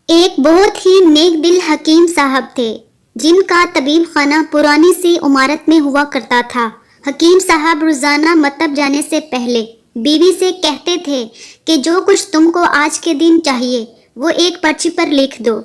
ایک بہت ہی نیک دل حکیم صاحب تھے جن کا طبیب خانہ پرانی سی عمارت میں ہوا کرتا تھا۔ حکیم صاحب روزانہ مکتب جانے سے پہلے بیوی سے کہتے تھے کہ جو کچھ تم کو آج کے دن چاہیے وہ ایک پرچی پر لکھ دو۔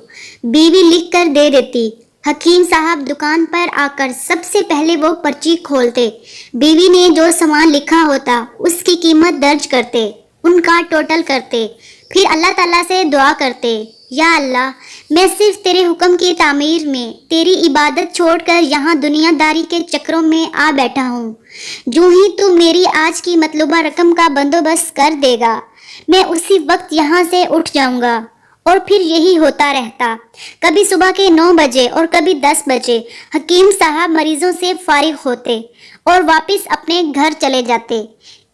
بیوی لکھ کر دے دیتی۔ حکیم صاحب دکان پر آ کر سب سے پہلے وہ پرچی کھولتے، بیوی نے جو سامان لکھا ہوتا اس کی قیمت درج کرتے، ان کا ٹوٹل کرتے، پھر اللہ تعالیٰ سے دعا کرتے، یا اللہ، میں صرف تیرے حکم کی تعمیر میں تیری عبادت چھوڑ کر یہاں دنیا داری کے چکروں میں آ بیٹھا ہوں۔ جو ہی تو میری آج کی مطلوبہ رقم کا بندوبست کر دے گا، میں اسی وقت یہاں سے اٹھ جاؤں گا۔ اور پھر یہی ہوتا رہتا۔ کبھی صبح کے 9 بجے اور کبھی 10 بجے حکیم صاحب مریضوں سے فارغ ہوتے اور واپس اپنے گھر چلے جاتے۔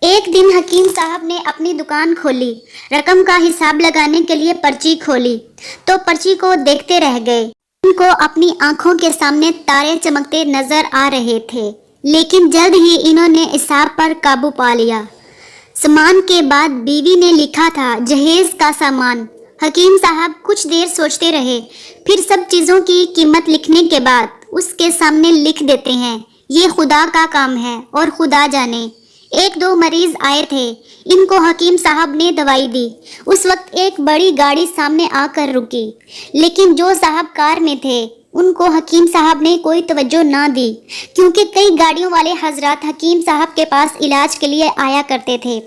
ایک دن حکیم صاحب نے اپنی دکان کھولی، رقم کا حساب لگانے کے لیے پرچی کھولی تو پرچی کو دیکھتے رہ گئے۔ ان کو اپنی آنکھوں کے سامنے تارے چمکتے نظر آ رہے تھے، لیکن جلد ہی انہوں نے حساب پر قابو پا لیا۔ سامان کے بعد بیوی نے لکھا تھا جہیز کا سامان۔ حکیم صاحب کچھ دیر سوچتے رہے، پھر سب چیزوں کی قیمت لکھنے کے بعد اس کے سامنے لکھ دیتے ہیں، یہ خدا کا کام ہے اور خدا جانے۔ 1-2 مریض آئے تھے، ان کو حکیم صاحب نے دوائی دی۔ اس وقت ایک بڑی گاڑی سامنے آ کر رکی، لیکن جو صاحب کار میں تھے ان کو حکیم صاحب نے کوئی توجہ نہ دی، کیونکہ کئی گاڑیوں والے حضرات حکیم صاحب کے پاس علاج کے لیے آیا کرتے تھے۔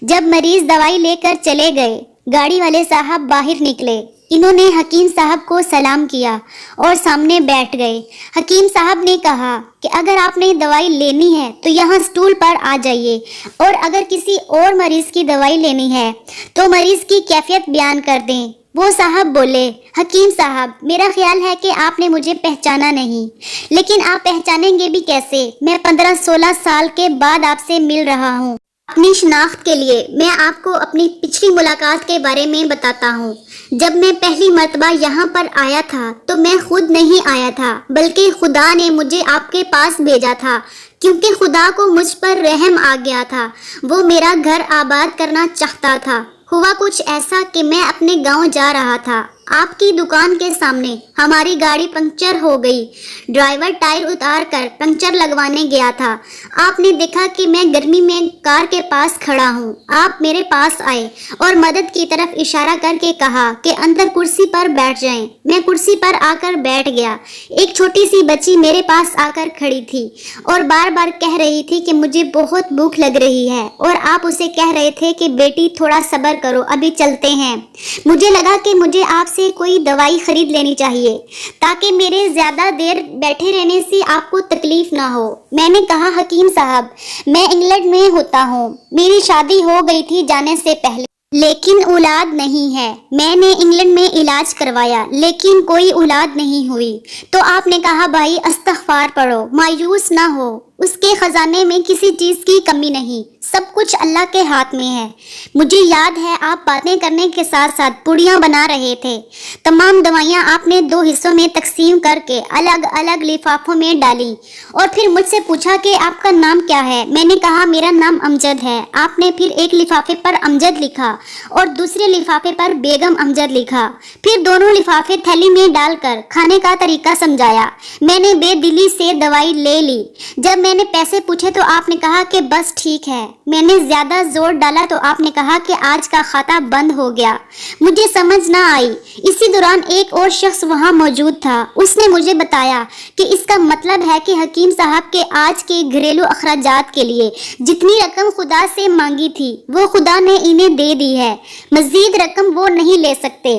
جب مریض دوائی لے کر چلے گئے، گاڑی والے صاحب باہر نکلے۔ انہوں نے حکیم صاحب کو سلام کیا اور سامنے بیٹھ گئے۔ حکیم صاحب نے کہا کہ اگر آپ نے دوائی لینی ہے تو یہاں سٹول پر آ جائیے، اور اگر کسی اور مریض کی دوائی لینی ہے تو مریض کی کیفیت بیان کر دیں۔ وہ صاحب بولے، حکیم صاحب، میرا خیال ہے کہ آپ نے مجھے پہچانا نہیں، لیکن آپ پہچانیں گے بھی کیسے؟ میں 15-16 سال کے بعد آپ سے مل رہا ہوں۔ اپنی شناخت کے لیے میں آپ کو اپنی پچھلی ملاقات کے بارے میں بتاتا ہوں۔ جب میں پہلی مرتبہ یہاں پر آیا تھا تو میں خود نہیں آیا تھا، بلکہ خدا نے مجھے آپ کے پاس بھیجا تھا، کیونکہ خدا کو مجھ پر رحم آ گیا تھا۔ وہ میرا گھر آباد کرنا چاہتا تھا۔ ہوا کچھ ایسا کہ میں اپنے گاؤں جا رہا تھا، آپ کی دکان کے سامنے ہماری گاڑی پنکچر ہو گئی۔ ڈرائیور ٹائر اتار کر پنکچر لگوانے گیا تھا۔ آپ نے دیکھا کہ میں گرمی میں کار کے پاس کھڑا ہوں۔ آپ میرے پاس آئے اور مدد کی طرف اشارہ کر کے کہا کہ اندر کرسی پر بیٹھ جائیں۔ میں کرسی پر آ کر بیٹھ گیا۔ ایک چھوٹی سی بچی میرے پاس آ کر کھڑی تھی اور بار بار کہہ رہی تھی کہ مجھے بہت بھوک لگ رہی ہے، اور آپ اسے کہہ رہے تھے کہ بیٹی تھوڑا صبر کرو، ابھی چلتے ہیں۔ مجھے لگا کہ مجھے آپ سے کوئی دوائی خرید لینی چاہیے تاکہ میرے زیادہ دیر بیٹھے رہنے سے آپ کو تکلیف نہ ہو۔ میں نے کہا، حکیم صاحب، میں انگلینڈ میں ہوتا ہوں، میری شادی ہو گئی تھی جانے سے پہلے، لیکن اولاد نہیں ہے۔ میں نے انگلینڈ میں علاج کروایا لیکن کوئی اولاد نہیں ہوئی۔ تو آپ نے کہا، بھائی استغفار پڑھو، مایوس نہ ہو، اس کے خزانے میں کسی چیز کی کمی نہیں، سب کچھ اللہ کے ہاتھ میں ہے۔ مجھے یاد ہے آپ باتیں کرنے کے ساتھ ساتھ پوڑیاں بنا رہے تھے۔ تمام دوائیاں آپ نے 2 حصوں میں تقسیم کر کے الگ الگ لفافوں میں ڈالی، اور پھر مجھ سے پوچھا کہ آپ کا نام کیا ہے۔ میں نے کہا، میرا نام امجد ہے۔ آپ نے پھر ایک لفافے پر امجد لکھا اور دوسرے لفافے پر بیگم امجد لکھا، پھر دونوں لفافے تھیلی میں ڈال کر کھانے کا طریقہ سمجھایا۔ میں نے بے دلی سے دوائی لے لی۔ جب میں نے پیسے پوچھے تو آپ نے کہا کہ بس ٹھیک ہے۔ میں نے زیادہ زور ڈالا تو آپ نے کہا کہ آج کا کھاتا بند ہو گیا۔ مجھے سمجھ نہ آئی۔ اسی دوران ایک اور شخص وہاں موجود تھا۔ اس نے مجھے بتایا کہ اس کا مطلب ہے کہ حکیم صاحب کے آج کے گھریلو اخراجات کے لیے جتنی رقم خدا سے مانگی تھی وہ خدا نے انہیں دے دی ہے، مزید رقم وہ نہیں لے سکتے۔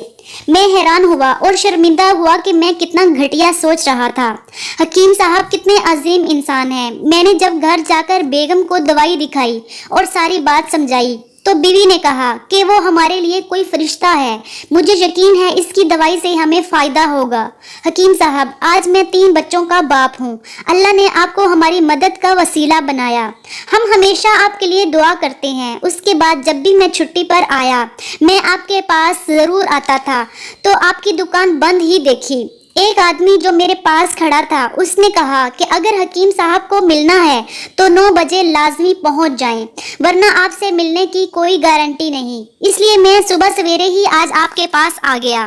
میں حیران ہوا اور شرمندہ ہوا کہ میں کتنا گھٹیا سوچ رہا تھا۔ حکیم صاحب کتنے عظیم انسان ہیں۔ میں نے جب گھر جا کر بیگم کو دوائی دکھائی اور ساری بات سمجھائی تو بیوی نے کہا کہ وہ ہمارے لیے کوئی فرشتہ ہے، مجھے یقین ہے اس کی دوائی سے ہمیں فائدہ ہوگا۔ حکیم صاحب، آج میں 3 بچوں کا باپ ہوں۔ اللہ نے آپ کو ہماری مدد کا وسیلہ بنایا۔ ہم ہمیشہ آپ کے لیے دعا کرتے ہیں۔ اس کے بعد جب بھی میں چھٹی پر آیا میں آپ کے پاس ضرور آتا تھا تو آپ کی دکان بند ہی دیکھی۔ ایک آدمی جو میرے پاس کھڑا تھا اس نے کہا کہ اگر حکیم صاحب کو ملنا ہے تو 9 بجے لازمی پہنچ جائیں، ورنہ آپ سے ملنے کی کوئی گارنٹی نہیں، اس لیے میں صبح سویرے ہی آج آپ کے پاس آ گیا۔